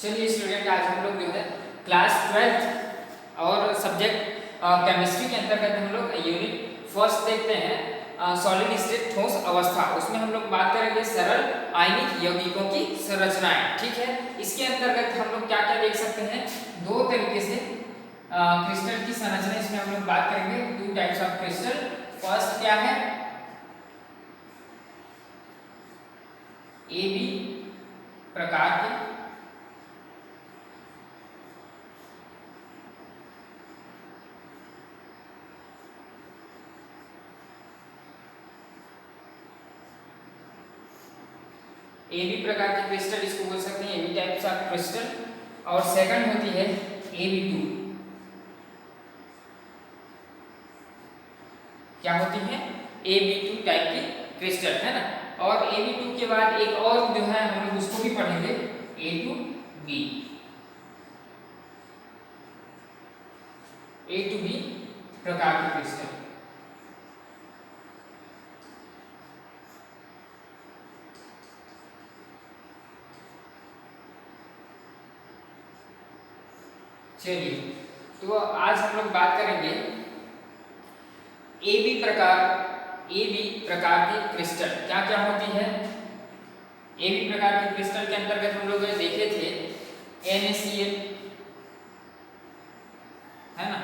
चलिए स्टूडेंट, आज हम लोग जो है क्लास 12 और सब्जेक्ट केमिस्ट्री के अंतर्गत हम लोग यूनिट फर्स्ट देखते हैं सॉलिड स्टेट ठोस अवस्था। उसमें हम लोग बात करेंगे सरल आयनिक यौगिकों की संरचनाएं। ठीक है, इसके अंतर्गत हम लोग क्या क्या देख सकते हैं, दो तरीके से क्रिस्टल की संरचना इसमें हम लोग बात करेंगे। Two types of crystal. First क्या है, ए बी प्रकार के ए बी प्रकार के क्रिस्टल, इसको बोल सकते हैं A B types of crystal. और सेकंड होती है ए बी टू। क्या होती है, ए बी टू टाइप की क्रिस्टल, है ना। और ए बी टू के बाद एक और जो है हम लोग उसको भी पढ़ेंगे, A to B. A to B प्रकार की क्रिस्टल। चलिए, तो आज हम लोग बात करेंगे ए बी प्रकार की क्रिस्टल क्या क्या होती है। ए बी प्रकार की क्रिस्टल के अंतर्गत हम लोग देखे थे NaCl, है ना,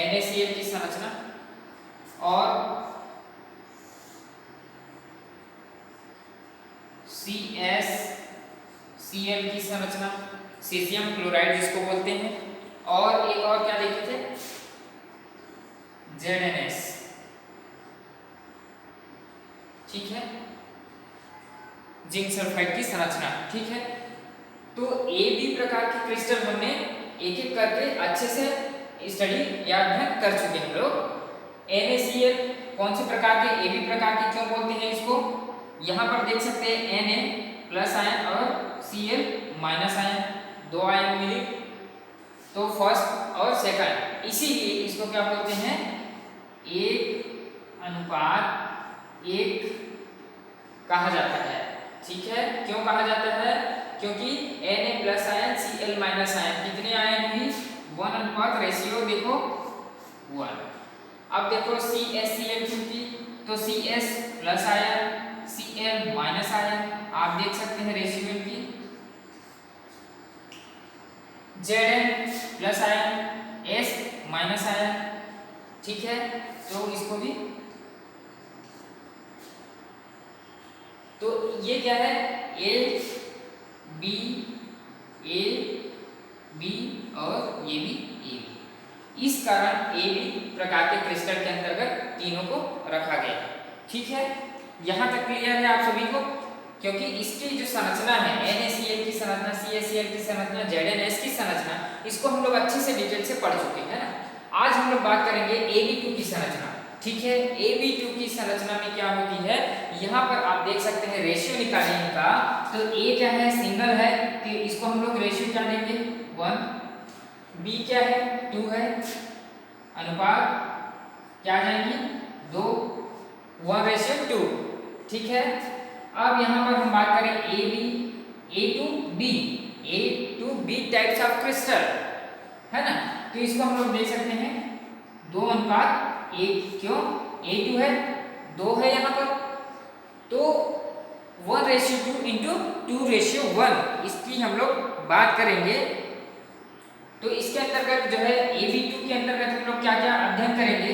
NaCl की संरचना, और CsCl की संरचना, सीशियम क्लोराइड जिसको बोलते हैं। और एक और क्या देखे थे, ZnS। ठीक है, जिंक सल्फाइड की संरचना। ठीक है, तो ए बी प्रकार की क्रिस्टल हमने एक एक करके अच्छे से स्टडी या अध्ययन कर चुके हैं हम लोग। NaCl कौन से प्रकार के, ए बी प्रकार के क्यों बोलते हैं इसको, यहाँ पर देख सकते हैं Na प्लस आयन और Cl माइनस आयन, दो आयन मिले, तो फर्स्ट और सेकंड, इसीलिए इसको क्या बोलते हैं, 1:1 कहा जाता है। ठीक है, क्यों कहा जाता है, क्योंकि Na plus ion Cl minus ion कितने आयन हुई, 1:, रेशियो देखो 1। अब देखो CsCl की, तो Cs plus ion Cl minus ion, आप देख सकते हैं रेशियो की। Zn plus ion S minus ion. ठीक है, तो इसको भी, तो ये क्या है, A B और ये भी A। इस कारण ए बी प्रकार के क्रिस्टल के अंतर्गत तीनों को रखा गया। ठीक है, यहाँ तक क्लियर है आप सभी को, क्योंकि इसकी जो संरचना है NaCl की संरचना, CsCl की संरचना, ZnS की संरचना, इसको हम लोग अच्छे से डिटेल से पढ़ चुके हैं ना। आज हम लोग बात करेंगे Ab2 की संरचना। ठीक है, Ab2 की संरचना में क्या होती है, यहाँ पर आप देख सकते हैं रेशियो निकालें इनका, तो A क्या है, सिंगल है, तो इसको हम लोग रेशियो क्या देंगे, 1। B क्या है, 2 है, अनुपात क्या आ जाएंगी, 2, 1:2। ठीक है, अब यहाँ पर हम बात करें A two B types of crystal, है ना, तो इसको हम लोग देख सकते हैं 2:1। क्यों, A2 है, 2 है यहाँ पर, तो 1:2 इंटू 2:1, इसकी हम लोग बात करेंगे। तो इसके अंतर्गत जो है Ab2 के अंतर्गत हम लोग क्या क्या अध्ययन करेंगे,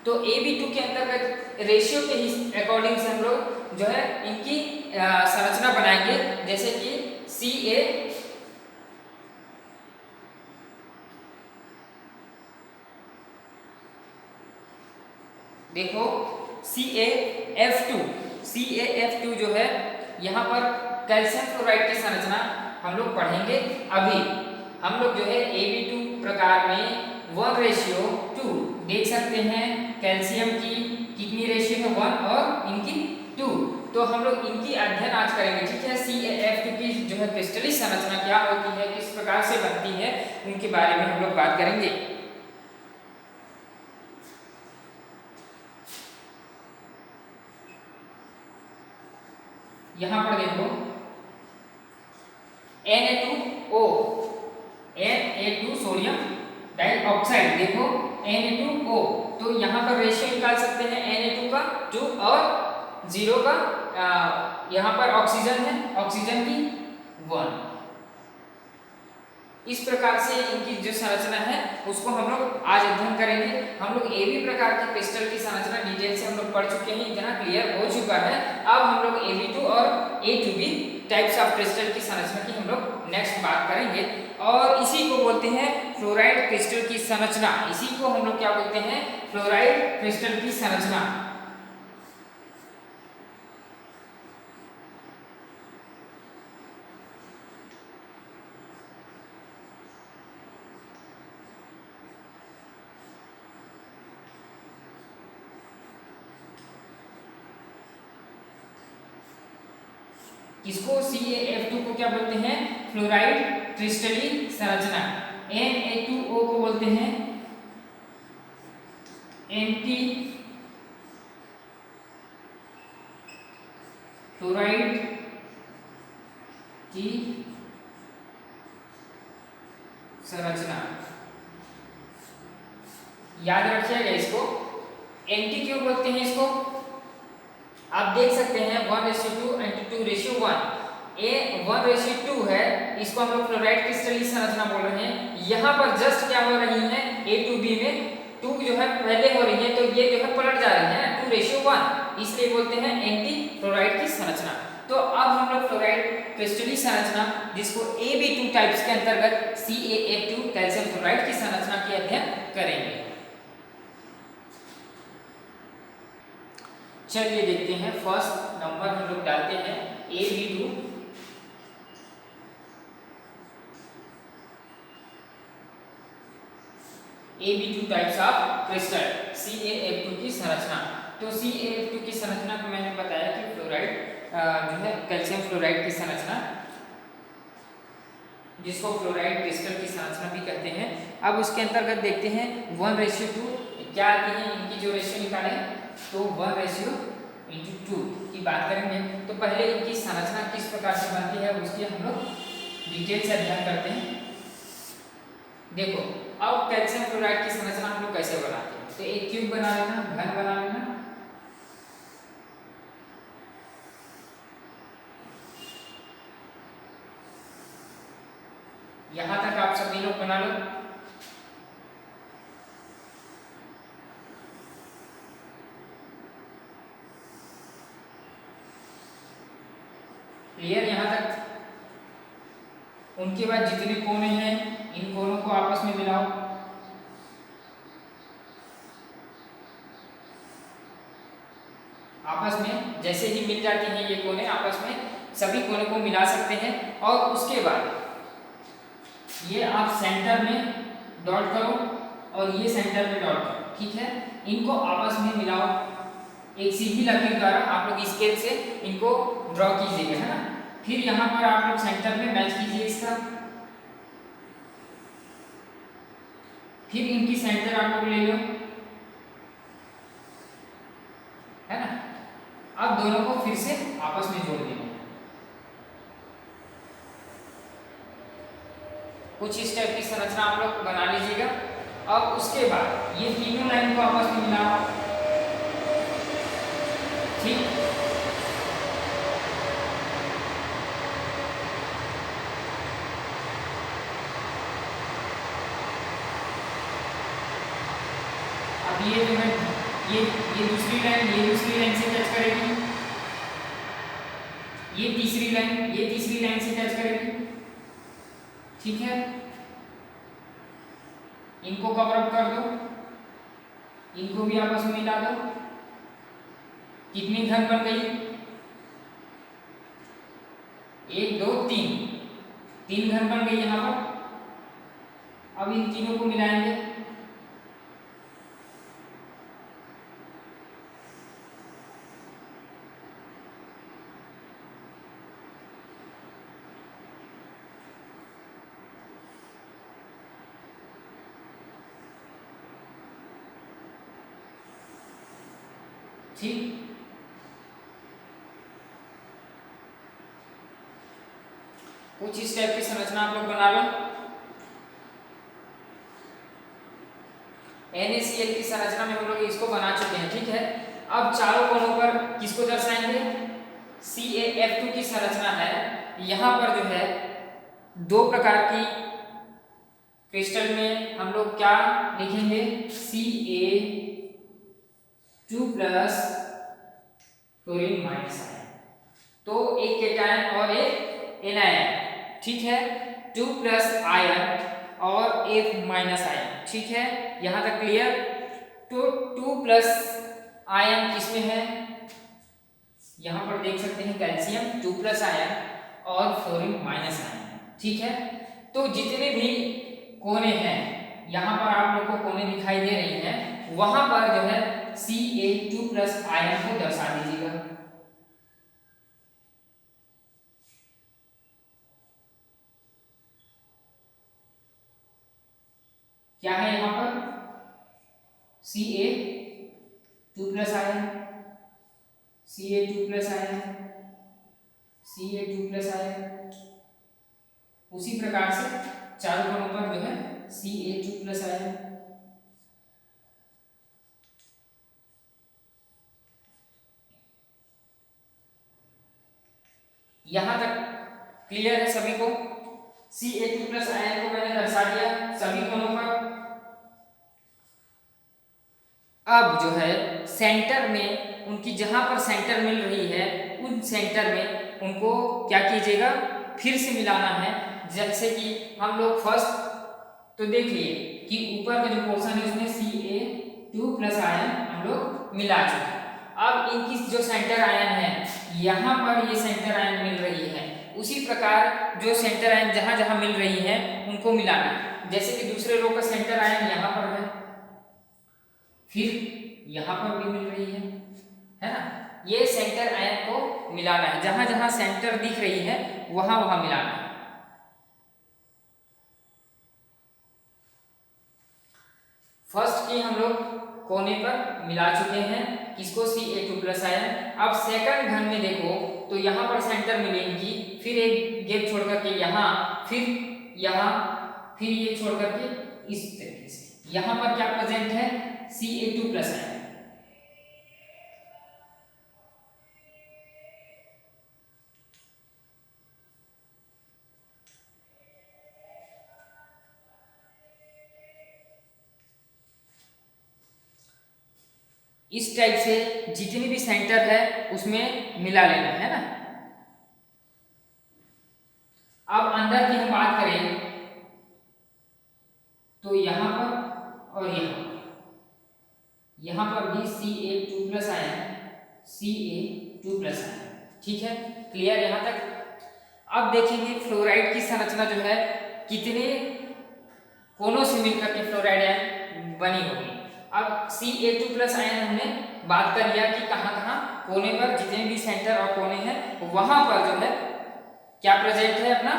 तो Ab2 के अंतर्गत रेशियो के अकॉर्डिंग से हम लोग जो है इनकी संरचना बनाएंगे। जैसे कि Ca देखो CaF2 जो है, यहाँ पर कैल्शियम क्लोराइड की संरचना हम लोग पढ़ेंगे। अभी हम लोग जो है Ab2 प्रकार में 1:2 देख सकते हैं, कैल्शियम की कितनी रेशियो है, 1 और इनकी 2, तो हम लोग इनकी अध्ययन आज करेंगे। ठीक है, CaF2 की जो है क्रिस्टलीय संरचना क्या होती है, किस प्रकार से बनती है, उनके बारे में हम लोग बात करेंगे। यहाँ पर देखो Na2O, Na2 सोडियम डाइऑक्साइड, देखो Na2O, तो यहाँ पर रेशियो निकाल सकते हैं Na2 का 2 और 0 का यहाँ पर ऑक्सीजन है, ऑक्सीजन की 1। इस प्रकार से इनकी जो संरचना है उसको हम लोग आज अध्ययन करेंगे। हम लोग ए बी प्रकार के क्रिस्टल की संरचना डिटेल से हम लोग पढ़ चुके हैं, इतना क्लियर हो चुका है। अब हम लोग Ab2 और A2B टाइप्स ऑफ क्रिस्टल की संरचना की हम लोग नेक्स्ट बात करेंगे, और इसी को बोलते हैं फ्लोराइड क्रिस्टल की संरचना। इसी को हम लोग क्या बोलते हैं? फ्लोराइड क्रिस्टल की संरचना। इसको CaF2 को क्या बोलते हैं? फ्लोराइड क्रिस्टलीय संरचना। Na2O को बोलते हैं एंटी फ्लोराइड की संरचना। याद रखिएगा इसको। एंटी क्यों बोलते हैं इसको? आप देख सकते हैं 1:2 एंटी 2:1, ए 1:2 है, इसको हम लोग फ्लोराइड क्रिस्टलीय संरचना बोल रहे हैं। यहाँ पर जस्ट क्या हो रही है, A2B में 2 जो है पहले हो रही है, तो ये जो है पलट जा रही है 2:1, इसलिए बोलते हैं एंटी फ्लोराइड की संरचना। तो अब हम लोग फ्लोराइड क्रिस्टलीय संरचना, जिसको Ab2 टाइप्स के अंतर्गत CaF2 कैल्शियम फ्लोराइड की संरचना की अध्ययन करेंगे। चलिए देखते हैं, फर्स्ट नंबर हम लोग डालते हैं Ab2। Ab2 types of crystal CaF2 की संरचना। तो CaF2 की संरचना को मैंने बताया कि फ्लोराइड जो है कैल्शियम फ्लोराइड की संरचना, जिसको फ्लोराइड क्रिस्टल की संरचना भी कहते हैं। अब उसके अंतर्गत देखते हैं 1:2 क्या आती है, इनकी जो रेशियो निकाले तो 1:2 की बात करेंगे। तो पहले इनकी संरचना किस प्रकार से बनती है उसकी हम लोग डिटेल से अध्ययन करते हैं। देखो, अब कैल्शियम फ्लोराइड की संरचना हम लोग कैसे बनाते हैं? तो एक क्यूब बना लेना, घन बना लेना, यहां तक आप सभी लोग बना लो। क्लियर यहां तक? उनके बाद जितने कोने हैं इन कोनों को आपस में मिलाओ। आपस में जैसे ही मिल जाती हैं ये कोने, आपस में सभी कोने को मिला सकते हैं। और उसके बाद ये आप सेंटर में डॉट करो और ये सेंटर में डॉट करो, ठीक है? इनको आपस में मिलाओ एक सीधी लकीर द्वारा। आप लोग स्केल से इनको ड्रॉ कीजिएगा, है ना? फिर यहाँ पर आप लोग सेंटर में मैच कीजिए इसका, फिर इनकी सेंटर आप लोग ले लो, है ना? अब दोनों को फिर से आपस में जोड़ देना। कुछ इस टाइप की संरचना आप लोग बना लीजिएगा। अब उसके बाद ये तीनों लाइन को आपस में मिलाओ, ठीक? अब ये जो है ये दूसरी लाइन से टच करेगी, ये तीसरी लाइन से टच करेगी, ठीक है? इनको कवर अप कर दो, इनको भी आपस में मिला दो। कितनी घन बन गई? 1 2 3 घन बन गई यहाँ पर। अब इन तीनों को मिलाएंगे, ठीक? कुछ इस टाइप की संरचना आप लोग बना लो। NaCl की संरचना में हम लोग इसको बना चुके हैं, ठीक है। अब चारों कोनों पर किसको दर्शाएंगे? CaF2 की संरचना है। यहाँ पर जो है दो प्रकार की क्रिस्टल में हम लोग क्या लिखेंगे? Ca2 plus fluorine minus ion, तो एक केटायन और एक एनायन, ठीक है। 2 प्लस आयन और एक माइनस आयन, ठीक है, यहां तक क्लियर। तो 2 प्लस आयन किसमें है? यहां पर देख सकते हैं कैल्शियम 2 प्लस आयन और फ्लोरीन माइनस आयन, ठीक है। तो जितने भी कोने हैं, यहां पर आप लोग को कोने दिखाई दे रही हैं, वहां पर जो है Ca2 प्लस आयन को दर्शा दीजिएगा। क्या है यहाँ पर? Ca2 plus ion, Ca2 plus ion, Ca2 plus ion. उसी प्रकार से चारों कोनों पर जो है Ca2 प्लस आयन। यहां तक क्लियर है सभी को? Ca2 प्लस आयन को मैंने दर्शा दिया सभी कोनों पर। अब जो है सेंटर में उनकी जहां पर सेंटर मिल रही है, उन सेंटर में उनको क्या कीजिएगा? फिर से मिलाना है। जैसे कि हम लोग फर्स्ट तो देख लिए कि ऊपर का जो पोर्शन है उसमें Ca2 प्लस आयन हम लोग मिला चुके। अब इनकी जो सेंटर आयन है, यहाँ पर ये सेंटर आयन मिल रही है, उसी प्रकार जो सेंटर आयन जहां जहां मिल रही है उनको मिलाना है। जैसे कि दूसरे रो का सेंटर आयन यहाँ पर है, फिर यहाँ पर भी मिल रही है ना। ये सेंटर आयन को मिलाना है, जहां जहां सेंटर दिख रही है वहां वहां मिलाना है। फर्स्ट की हम लोग कोने पर मिला चुके हैं, किसको? Ca2 plus ion. अब सेकंड घन में देखो तो यहाँ पर सेंटर मिलेंगी, फिर एक गैप छोड़ करके यहाँ, फिर यहाँ, फिर ये छोड़ करके इस तरीके से यहाँ पर क्या प्रेजेंट है? Ca2 plus ion. इस टाइप से जितनी भी सेंटर है उसमें मिला लेना है ना। अब अंदर की हम बात करें तो यहां पर और यहां पर भी Ca2 plus ion, Ca2 plus ion, ठीक है, क्लियर यहां तक। अब देखेंगे फ्लोराइड की संरचना जो है कितने कोनों से मिलकर के फ्लोराइड आयन बनी होगी। अब Ca2 प्लस आयन हमने बात कर लिया कि कहाँ कहाँ कोने पर जितने भी सेंटर और कोने हैं वहां पर जो है क्या प्रेजेंट है अपना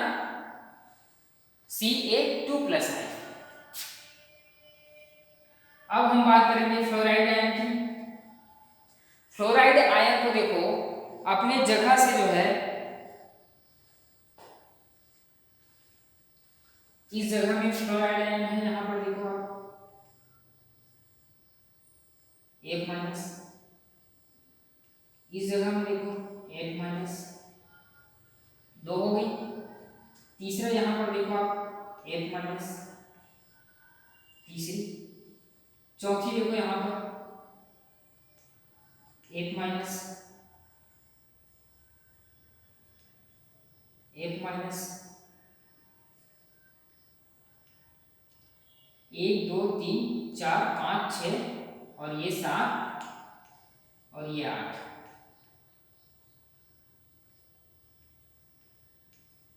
Ca2 प्लस आयन। अब हम बात करेंगे फ्लोराइड आयन की। फ्लोराइड आयन को देखो अपने जगह से जो है इस जगह में फ्लोराइड आयन है, यहां पर देखो आप एक माइनस, इस जगह में देखो एक माइनस, दो हो गई। तीसरा यहां पर देखो आप एक माइनस, तीसरी, चौथी देखो यहां पर एक माइनस, एक माइनस, 1 2 3 4 5 6 और ये 7 और ये 8।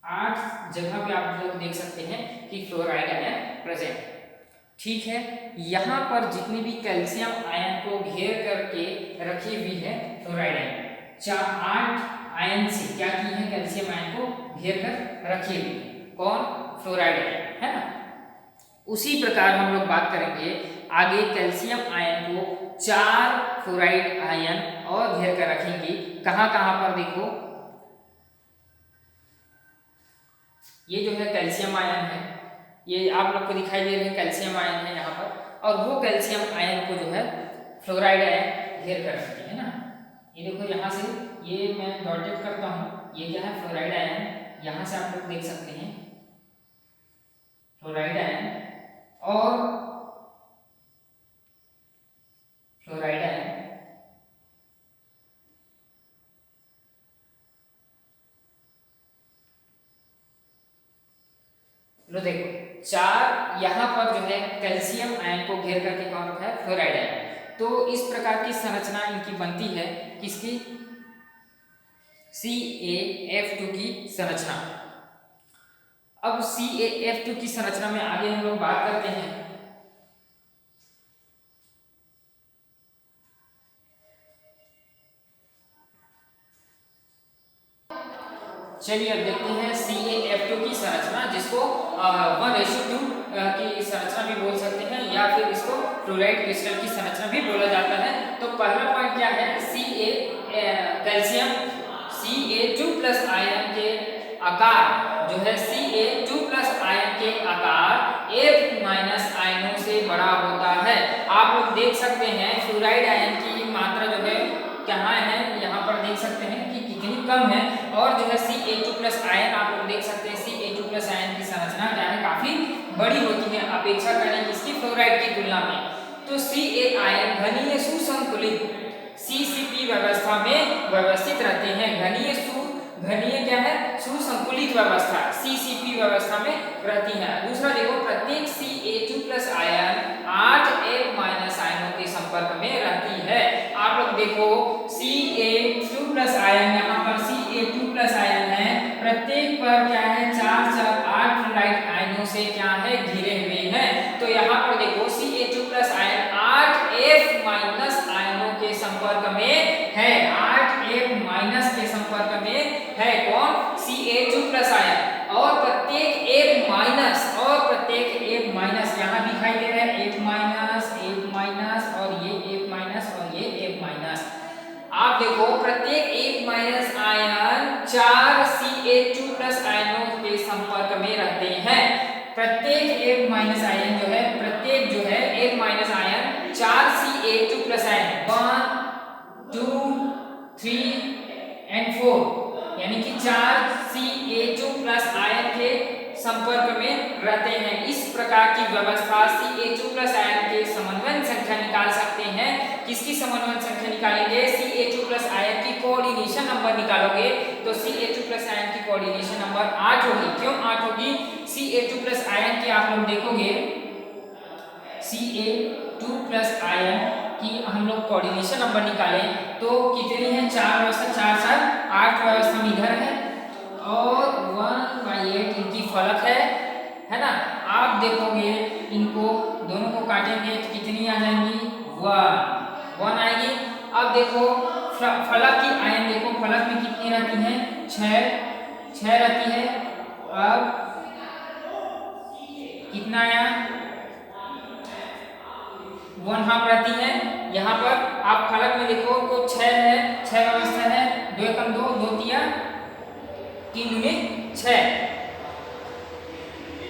8 जगह पे आप लोग देख सकते हैं कि फ्लोराइड आयन प्रेजेंट है, ठीक है। यहाँ पर जितनी भी कैल्शियम आयन को घेर करके रखी हुई है फ्लोराइड आयन, 8 आयन से क्या की है? कैल्शियम आयन को घेर कर रखी हुई है। कौन? फ्लोराइड आयन, है ना। उसी प्रकार हम लोग बात करेंगे आगे कैल्शियम आयन को 4 फ्लोराइड आयन और घेर कर रखेंगे। कहाँ कहाँ पर देखो ये जो है कैल्शियम आयन है, ये आप लोग को दिखाई दे रहे हैं कैल्शियम आयन है यहाँ पर, और वो कैल्शियम आयन को जो है फ्लोराइड आयन घेर कर रखती है ना। ये देखो यहाँ से, ये मैं डॉटेड करता हूँ, ये क्या है फ्लोराइड आयन, यहाँ से आप लोग देख सकते हैं फ्लोराइड आयन और फ्लोराइड आयन, लो देखो चार यहाँ पर जो है कैल्शियम आयन को घेर करके कौन रखा है फ्लोराइड आयन। तो इस प्रकार की संरचना इनकी बनती है, किसकी, CaF2 की संरचना। अब CaF2 की संरचना में आगे हम लोग बात करते हैं। चलिए अब देखते हैं CaF2 की संरचना, जिसको 1:2 की संरचना भी बोल सकते हैं, या फिर इसको फ्लोराइड क्रिस्टल की संरचना भी बोला जाता है। तो पहला पॉइंट क्या है, कैल्शियम Ca2+ आयन के आकार जो है Ca2+ आयन के आकार F- आयनों से बड़ा होता है। आप लोग देख सकते हैं फ्लोराइड आयन की मात्रा जो है कहाँ है, यहाँ पर देख सकते हैं कि कितनी कम है, और जो है Ca2+ आयन आप लोग देख सकते हैं Ca2+ आयन की संरचना क्या है काफी बड़ी होती है अपेक्षा करें इसकी फ्लोराइड की तुलना में। तो Ca आयन घनीय सुसंतुलित CCP व्यवस्था में व्यवस्थित रहते हैं। घनीय क्या है, सुसंतुलित व्यवस्था CCP व्यवस्था में रहती है। दूसरा देखो, प्रत्येक Ca2+ आयन 8 F- आयनों के संपर्क में रहती है। आप लोग देखो Ca2+ आयन, यहाँ पर Ca2+ आयन है, प्रत्येक पर क्या है 4 फ्लोराइड आयनों से क्या है घिरे हुए हैं। तो यहाँ पर देखो Ca2+ आयन 8 F- आयनों के संपर्क में है, 8 F- के संपर्क में है कौन, Ca2+ आयन, और प्रत्येक F- यहाँ दिखाई दे रहा है F-, और ये F- और ये F-। आप देखो प्रत्येक F- आयन 4 Ca2+ आयनों के संपर्क में रहते हैं। प्रत्येक F- आयन जो है, प्रत्येक जो है F- ion 4 Ca2+ ion 1, 2, 3 and 4, यानी कि 4 Ca2+ आयन के संपर्क में रहते हैं। इस प्रकार की व्यवस्था Ca2+ आयन के समन्वय संख्या निकाल सकते हैं। किसकी समन्वय संख्या निकालेंगे, Ca2+ आयन की कोऑर्डिनेशन नंबर निकालोगे तो Ca2+ आयन की कोऑर्डिनेशन नंबर 8 होगी। क्यों 8 होगी, Ca2+ आयन की आप लोग देखोगे Ca2+ आयन की हम लोग कोऑर्डिनेशन नंबर निकालें तो कितनी है, 4 व्यवस्था, 4 4 8 व्यवस्था में इधर है, और 1/8 इनकी फलक है ना। आप देखोगे इनको दोनों को काटेंगे तो कितनी आ जाएंगी, 1 आएगी। अब देखो फलक की आयन देखो, फलक में कितनी रहती है, 6 रहती है। अब कितना आया, 1/2 रहती है। यहाँ पर आप फलक में देखो तो 6 है, 6 व्यवस्था है, 2 एकम 2, 2 तिया 3 दूनी 6,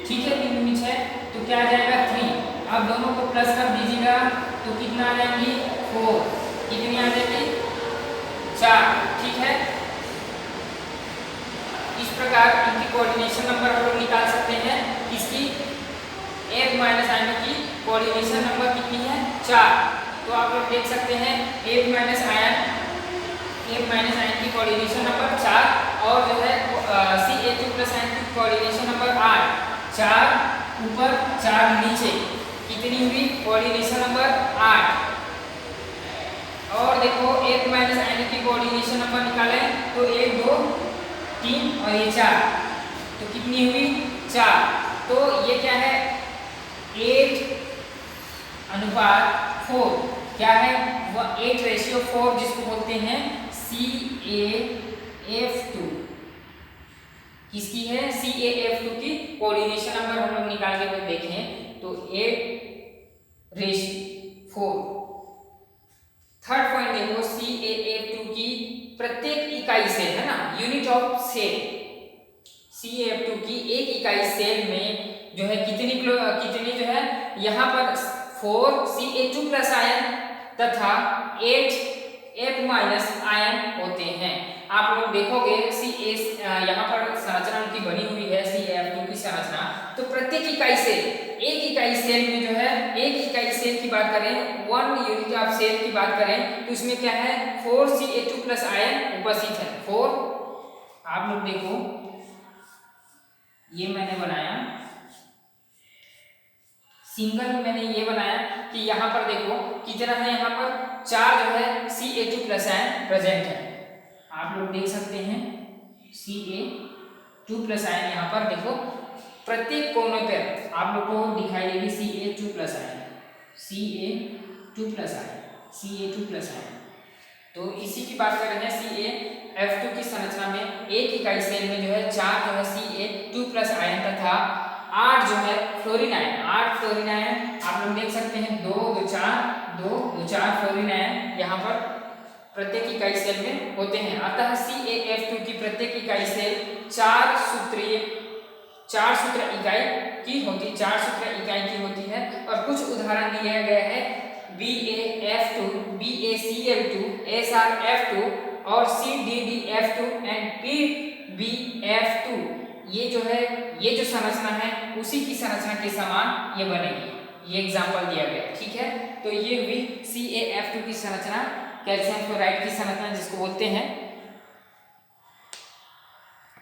ठीक है, 3 दूनी 6, तो क्या आ जाएगा 3। अब दोनों को प्लस कर दीजिएगा तो कितना आ जाएंगी 4, कितनी आ जाएगी 4, ठीक है। इस प्रकार इनकी कोऑर्डिनेशन नंबर हम लोग निकाल सकते हैं। किसकी, F- आयनों की कोऑर्डिनेशन नंबर कितनी है, 4। तो आप लोग देख सकते हैं F- आयन की कोऑर्डिनेशन नंबर 4, और जो है Ca2+ आयन की कोऑर्डिनेशन नंबर 8, 4 ऊपर 4 नीचे, कितनी हुई कोऑर्डिनेशन नंबर 8। और देखो F- आयन की कोऑर्डिनेशन नंबर निकालें तो 1 2 3 और ये 4, तो कितनी हुई 4। तो ये क्या है 8:4, क्या है वो 8:4 जिसको बोलते हैं CaF2, किसकी है CaF2 की कोऑर्डिनेशन नंबर हम लोग निकाल के देखें तो 8:4। थर्ड पॉइंट देखो CaF2 की प्रत्येक इकाई से, है ना, यूनिट ऑफ शेप, CaF2 की एक इकाई सेल में जो है कितनी जो है यहाँ पर 4 Ca2 प्लस आयन तथा 8 F माइनस आयन होते हैं। आप लोग देखोगे यहाँ पर संरचना उनकी बनी हुई है CaF2 की संरचना। तो प्रत्येक इकाई सेल, एक इकाई सेल में जो है, एक इकाई सेल की बात करें, 1 यूनिट ऑफ सेल की बात करें तो इसमें क्या है 4 Ca2 प्लस आयन उपस्थित है। 4, आप लोग देखो ये मैंने बनाया सिंगल, मैंने ये बनाया कि यहाँ पर देखो कितना है, यहाँ पर 4 जो है Ca2 प्लस आयन प्रेजेंट है। आप लोग देख सकते हैं Ca2 प्लस आयन यहाँ पर देखो प्रत्येक कोने पर आप लोग को दिखाई देगी Ca2 plus ion, Ca2 plus ion, Ca2 plus ion. तो इसी की बात कर रहे हैं CaF2 की संरचना में एक इकाई सेल में जो है 4 जो है Ca2 प्लस आयन तथा 8 जो है फ्लोरीन आयन, 8 फ्लोरीन आयन आप लोग देख सकते हैं, 2 2 4 फ्लोरीन आयन यहाँ पर प्रत्येक इकाई सेल में होते हैं। अतः CaF2 की प्रत्येक इकाई सेल 4 सूत्र इकाई की होती है। और कुछ उदाहरण दिया गया है BaF2, BaCl2, SrF2 और CDDF2 एंड PbF2। ये जो संरचना है उसी की संरचना के समान ये बनेगी। ये एग्जांपल दिया गया, ठीक है। तो ये हुई CaF2 की संरचना, कैल्शियम क्लोराइड की संरचना जिसको बोलते हैं